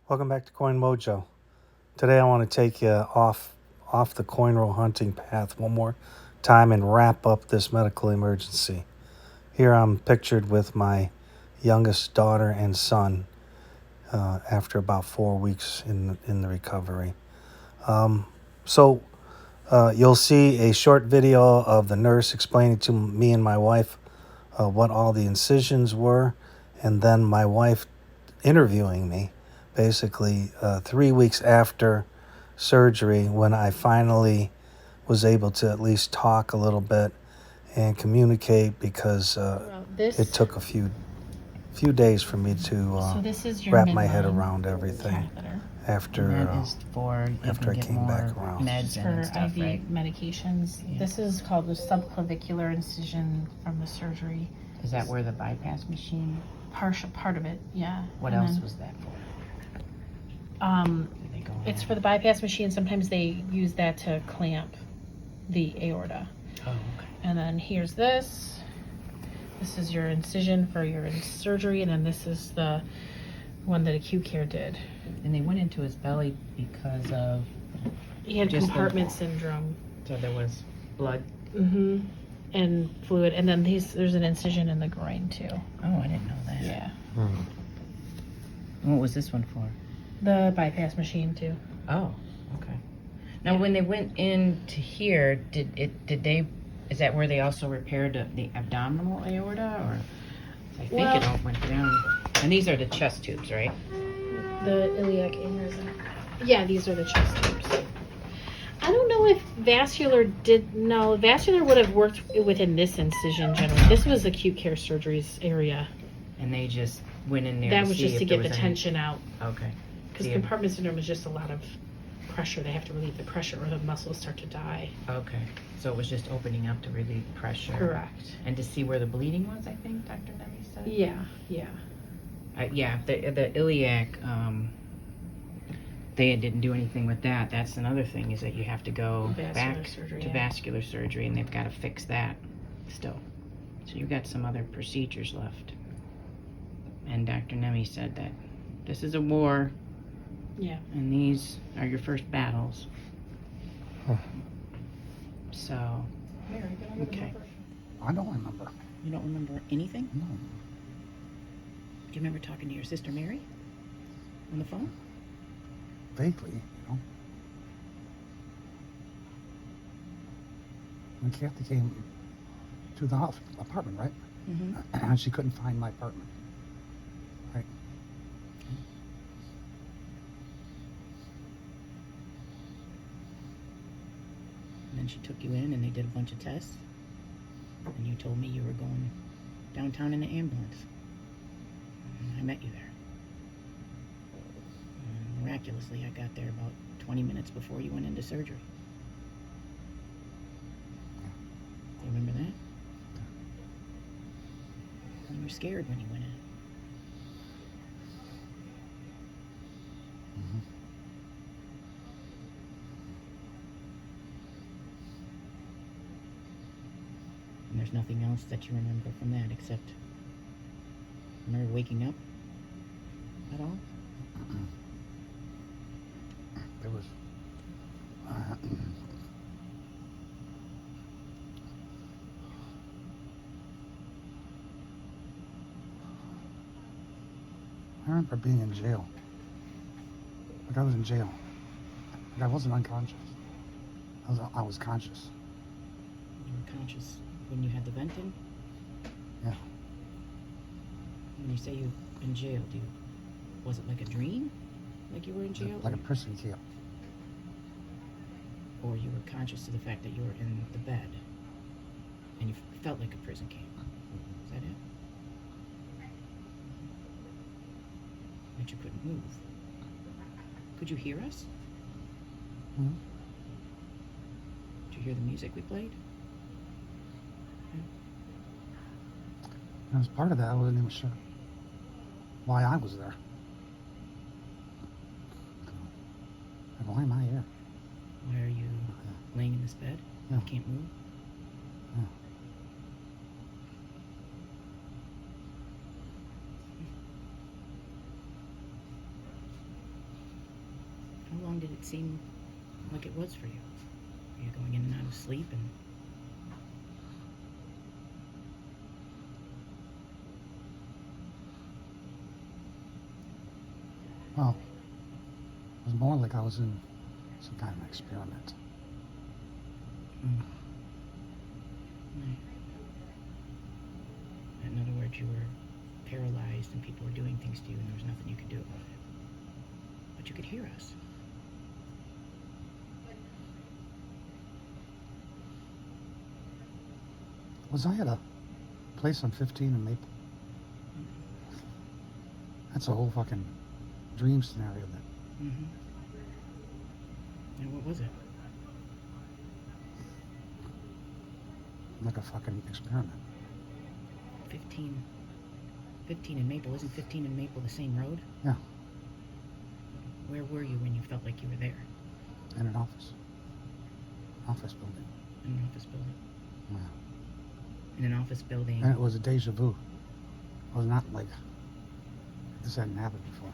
Welcome back to Coin Mojo. Today I want to take you off the coin roll hunting path one more time and wrap up this medical emergency. Here I'm pictured with my youngest daughter and son after about 4 weeks in the recovery. So you'll see a short video of the nurse explaining to me and my wife what all the incisions were, and then my wife interviewing me basically 3 weeks after surgery when I finally was able to at least talk a little bit and communicate because it took a few days for me to this is your wrap my head midline around everything catheter. after That is for you after can I get came more back around. meds in For and stuff, IV right? medications. Yeah. This is called the subclavicular incision from the surgery. Is that where the bypass machine? Part of it, yeah. What And else then, was that for? Did they go It's in? for the bypass machine. Sometimes they use that to clamp the aorta. Oh, okay. And then here's this. This is your incision for your surgery, and then this is the one that acute care did. And they went into his belly because of He had Just the- compartment syndrome. so there was blood. Mm-hmm. And fluid, and then there's an incision in the groin too. Oh, I didn't know that. Yeah. What was this one for? The bypass machine too. Oh, okay. Now, when they went into here, is that where they also repaired the abdominal aorta, or? I think it all went down. And these are the chest tubes, right? The iliac aneurysm. Yeah, these are the chest tubes. I don't know if vascular vascular would have worked within this incision generally. This was acute care surgery's area. And they just went in there. That to was see just if to there get the was any- tension out. Okay. Because See if- compartment syndrome is just a lot of pressure. They have to relieve the pressure or the muscles start to die. Okay. So it was just opening up to relieve pressure. Correct. And to see where the bleeding was, I think Dr. Nemi said. Yeah, yeah. Yeah, the iliac, they didn't do anything with that. That's another thing, is that you have to go Vascular back surgery, to yeah. vascular surgery, and they've got to fix that still. So you've got some other procedures left. And Dr. Nemi said that this is a war, Yeah. and these are your first battles. Huh. So, okay. I don't remember. You don't remember anything? No. Do you remember talking to your sister Mary on the phone? Vaguely, When Kathy came to the house, apartment, right? Mm-hmm. And she couldn't find my apartment. Right. And then she took you in and they did a bunch of tests. And you told me you were going downtown in an ambulance. And I met you there. And miraculously, I got there about 20 minutes before you went into surgery. You remember that? You were scared when you went in. Mm-hmm. And there's nothing else that you remember from that except remember waking up at all? There was. I remember being in jail. Like I was in jail. Like I wasn't unconscious. I was conscious. You were conscious when you had the vent in? Yeah. When you say you were in jail, was it like a dream? Like you were in jail? Like a prison camp. Or you were conscious of the fact that you were in the bed and you felt like a prison camp? Is that it? That you couldn't move? Could you hear us? Mm-hmm. Did you hear the music we played? And as part of that, I wasn't even sure why I was there. And why am I here? Why are you laying in this bed? Yeah. You can't move? Yeah. did it seem like it was for you? Were you going in and out of sleep and Well, it was more like I was in some kind of experiment. Right. In other words, you were paralyzed and people were doing things to you and there was nothing you could do about it. But you could hear us. Was I at a place on 15 in Maple? That's a whole fucking dream scenario that Mm-hmm. And what was it? like a fucking experiment. 15 in Maple. Isn't 15 and Maple the same road? Yeah, Where were you when you felt like you were there? in an office. Office building. In an office building. Yeah. In an office building. And it was a deja vu. It was not like this hadn't happened before.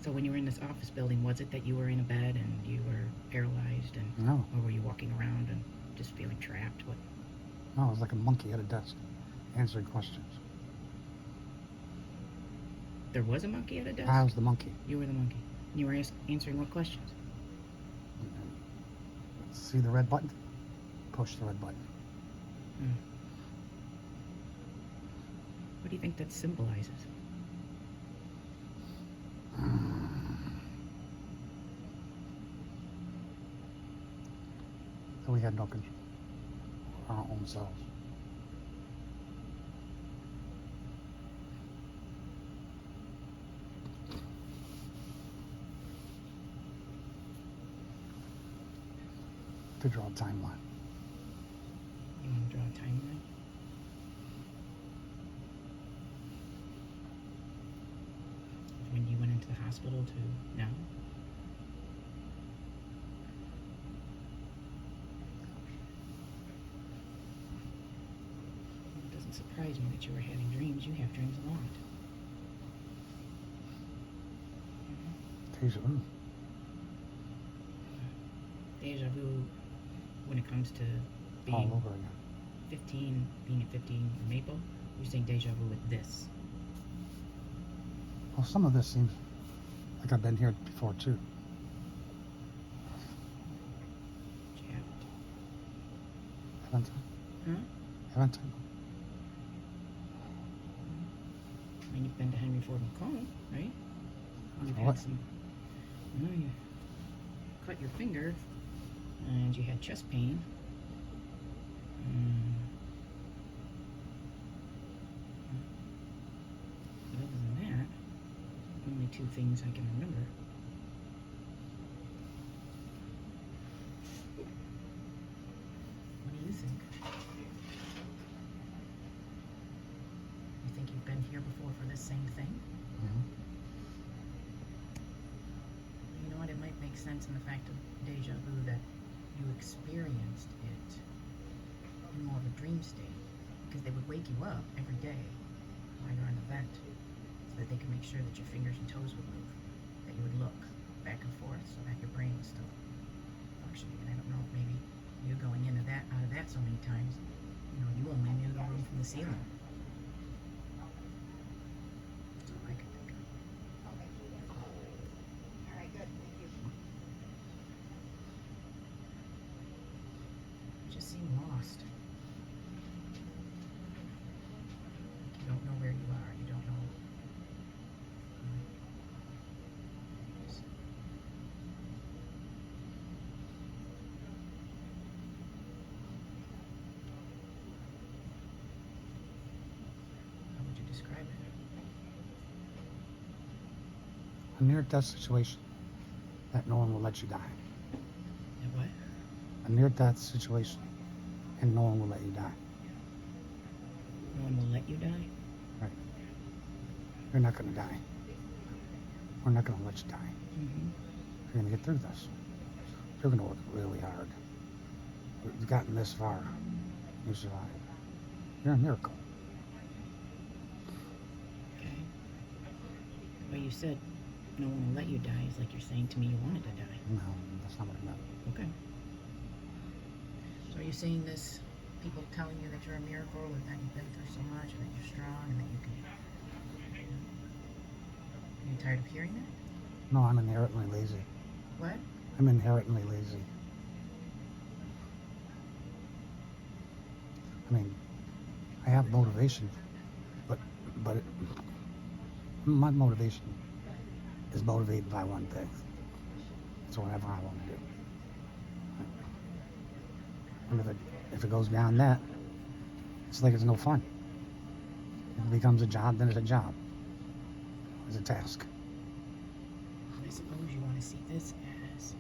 So when you were in this office building, was it that you were in a bed and you were paralyzed, and No, or were you walking around and just feeling trapped? What? no, it was like a monkey at a desk answering questions. There was a monkey at a desk. I was the monkey. You were the monkey. You were answering what questions? See the red button? Push the red button. What do you think that symbolizes? That we had no control over our own selves. To draw a timeline. You want to draw a timeline? When you went into the hospital to now? It doesn't surprise me that you were having dreams. You have dreams a lot. Deja vu. Deja vu when it comes to All being over again. 15, being at 15 in Maple. You're saying deja vu with this. Well, some of this seems like I've been here before too. But you haven't. Haven't I? Huh? Haven't I mean, you've been to Henry Ford Macomb, right? You've For had what? some. Well, you cut your finger, and you had chest pain. But other than that, only two things I can remember. What do you think? You think you've been here before for this same thing? Mm-hmm. You know what? It might make sense in the fact of deja vu that you experienced it in more of a dream state, because they would wake you up every day while you're on the vent, so that they could make sure that your fingers and toes would move, that you would look back and forth, so that your brain was still functioning. And I don't know if maybe you going into that, out of that so many times, you know, you only knew the room from the ceiling. That's all I could think of. You just seem lost. Like you don't know where you are. You don't know. Just- How would you describe it? A near-death situation that no one will let you die. And what? A near-death situation and no one will let you die. No one will let you die? Right. You're not going to die. We're not going to let you die. Mm-hmm. You're going to get through this. You're going to work really hard. You've gotten this far. You survived. You're a miracle. Okay. you said no one will let you die. It's like you're saying to me you wanted to die. No, that's not what I meant. Okay. So are you saying this, people telling you that you're a miracle and that you've been through so much and that you're strong and that you can... Are you tired of hearing that? No, I'm inherently lazy. What? I'm inherently lazy. I mean, I have motivation, but my motivation is motivated by one thing. It's whatever I want to do. And if it goes beyond that, it's like it's no fun. If it becomes a job, then it's a job. It's a task. I suppose you want to see this as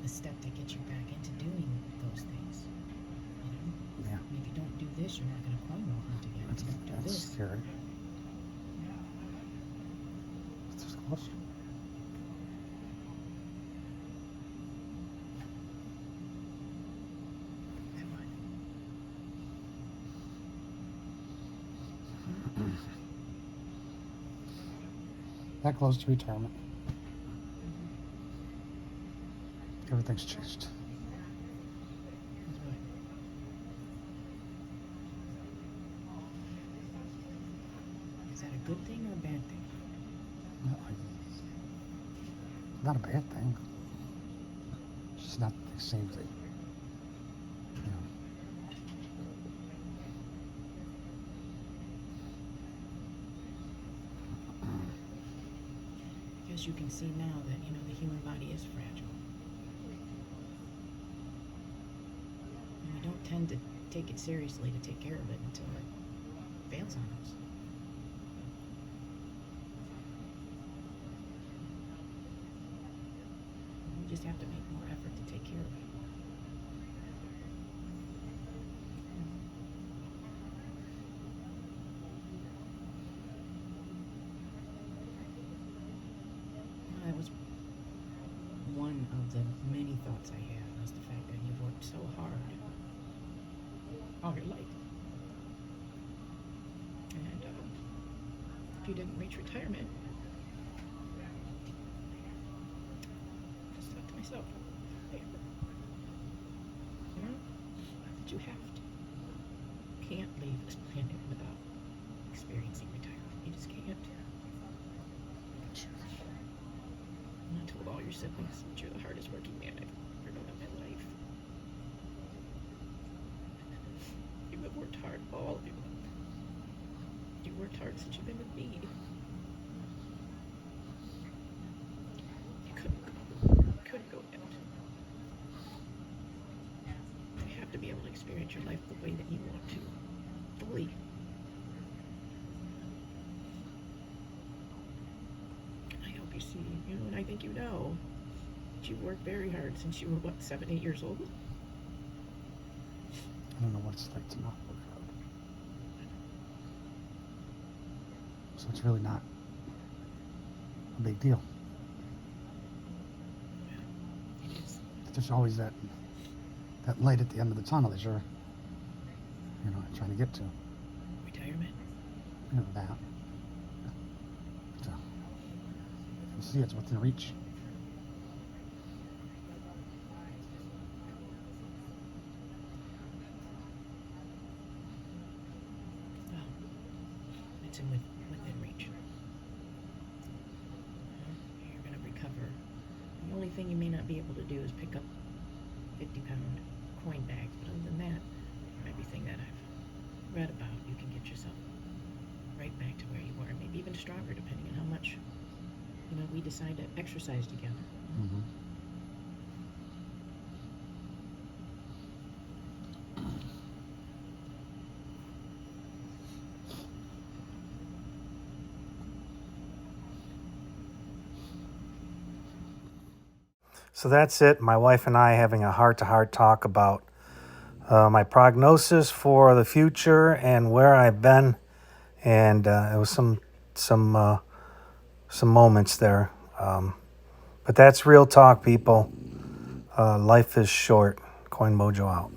a step that gets you back into doing those things. You know? Yeah. If you don't do this, you're not going to coin roll hunt again. If you don't do That's this. scary. It's just close. That close to retirement. Everything's changed. Is that a good thing or a bad thing? Not a bad thing. It's just not the same thing. You know. Because you can see now that, you know, the human body is fragile. And we don't tend to take it seriously to take care of it until it fails on us. We just have to make more effort to take care of it. That was one of the many thoughts I had, was the fact that you've worked so hard all your life. And if you didn't reach retirement, I just thought to myself, hey, you know, that you have to. You can't leave this planet without experiencing retirement. You just can't. And I told all your siblings that you're the hardest working man I've ever known in my life. You have worked hard, all of you. You've worked hard since you've been with me. You couldn't go yet. You have to be able to experience your life the way that you want to, fully. I hope you see, you know, and I think you know, that you've worked very hard since you were, what, 7, 8 years old? I don't know what it's like to not work hard. So it's really not a big deal. It is. There's always that light at the end of the tunnel that you're, you know, trying to get to. Retirement? You know, that. But, you see it's within reach. Well, it's within reach. You're going to recover. The only thing you may not be able to do is pick up 50-pound coin bags, but other than that, from everything that I've read about, you can get yourself right back to where you were, maybe even stronger, depending on how much, you know, we decide to exercise together. Mm-hmm. So that's it. My wife and I having a heart-to-heart talk about my prognosis for the future and where I've been, and it was some moments there. But that's real talk, people. Life is short. Coin Mojo out.